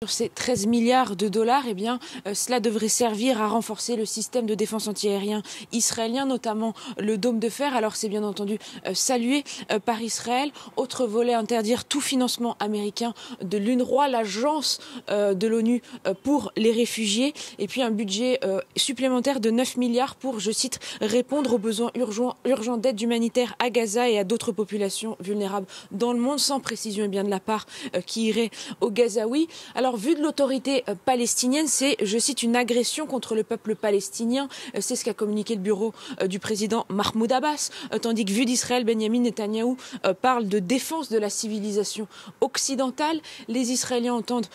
Sur ces 13 milliards de dollars, eh bien, cela devrait servir à renforcer le système de défense antiaérien israélien, notamment le dôme de fer. Alors c'est bien entendu salué par Israël. Autre volet, interdire tout financement américain de l'UNRWA, l'agence de l'ONU pour les réfugiés. Et puis un budget supplémentaire de 9 milliards pour, je cite, répondre aux besoins urgents d'aide humanitaire à Gaza et à d'autres populations vulnérables dans le monde, sans précision eh bien, de la part qui irait aux Gazaouis. Alors, vu de l'autorité palestinienne, c'est, je cite, une agression contre le peuple palestinien. C'est ce qu'a communiqué le bureau du président Mahmoud Abbas. Tandis que, vu d'Israël, Benyamin Netanyahou parle de défense de la civilisation occidentale. Les Israéliens entendent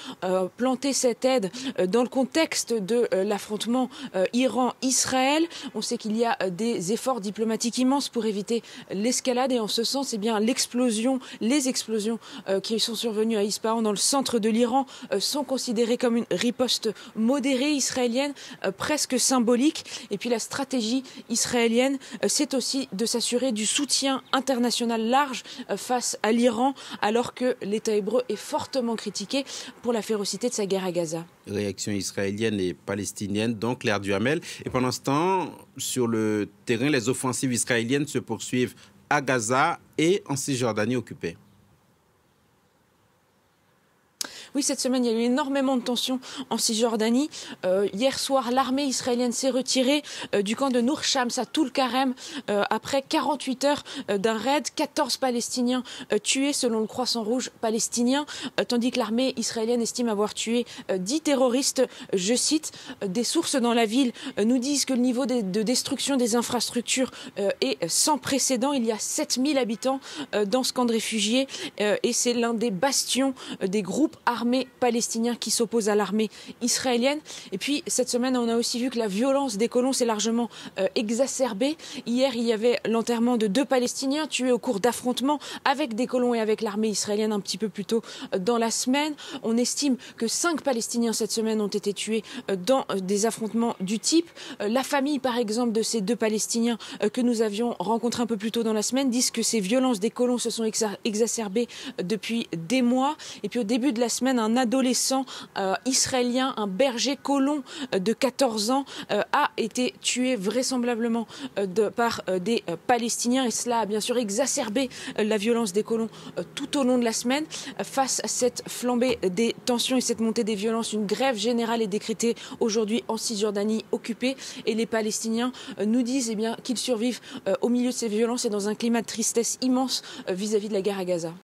planter cette aide dans le contexte de l'affrontement Iran-Israël. On sait qu'il y a des efforts diplomatiques immenses pour éviter l'escalade. Et en ce sens, eh bien, les explosions qui sont survenues à Ispahan, dans le centre de l'Iran, sont considérées comme une riposte modérée israélienne, presque symbolique. Et puis la stratégie israélienne, c'est aussi de s'assurer du soutien international large face à l'Iran, alors que l'État hébreu est fortement critiqué pour la férocité de sa guerre à Gaza. Réaction israélienne et palestinienne, donc Claire Duhamel. Et pendant ce temps, sur le terrain, les offensives israéliennes se poursuivent à Gaza et en Cisjordanie occupée. Oui, cette semaine, il y a eu énormément de tensions en Cisjordanie. Hier soir, l'armée israélienne s'est retirée du camp de Nour Shams à Toul-Karem après 48 heures d'un raid. 14 Palestiniens tués selon le Croissant Rouge palestinien, tandis que l'armée israélienne estime avoir tué 10 terroristes. Je cite, des sources dans la ville nous disent que le niveau de destruction des infrastructures est sans précédent. Il y a 7000 habitants dans ce camp de réfugiés et c'est l'un des bastions des groupes armés palestiniens qui s'opposent à l'armée israélienne. Et puis cette semaine, on a aussi vu que la violence des colons s'est largement exacerbée. Hier, il y avait l'enterrement de 2 Palestiniens tués au cours d'affrontements avec des colons et avec l'armée israélienne un petit peu plus tôt dans la semaine. On estime que 5 Palestiniens cette semaine ont été tués dans des affrontements du type. La famille, par exemple, de ces 2 Palestiniens que nous avions rencontrés un peu plus tôt dans la semaine disent que ces violences des colons se sont exacerbées depuis des mois. Et puis au début de la semaine, un adolescent israélien, un berger colon de 14 ans, a été tué vraisemblablement par des Palestiniens. Et cela a bien sûr exacerbé la violence des colons tout au long de la semaine. Face à cette flambée des tensions et cette montée des violences, une grève générale est décrétée aujourd'hui en Cisjordanie occupée. Et les Palestiniens nous disent eh bien, qu'ils survivent au milieu de ces violences et dans un climat de tristesse immense vis-à-vis de la guerre à Gaza.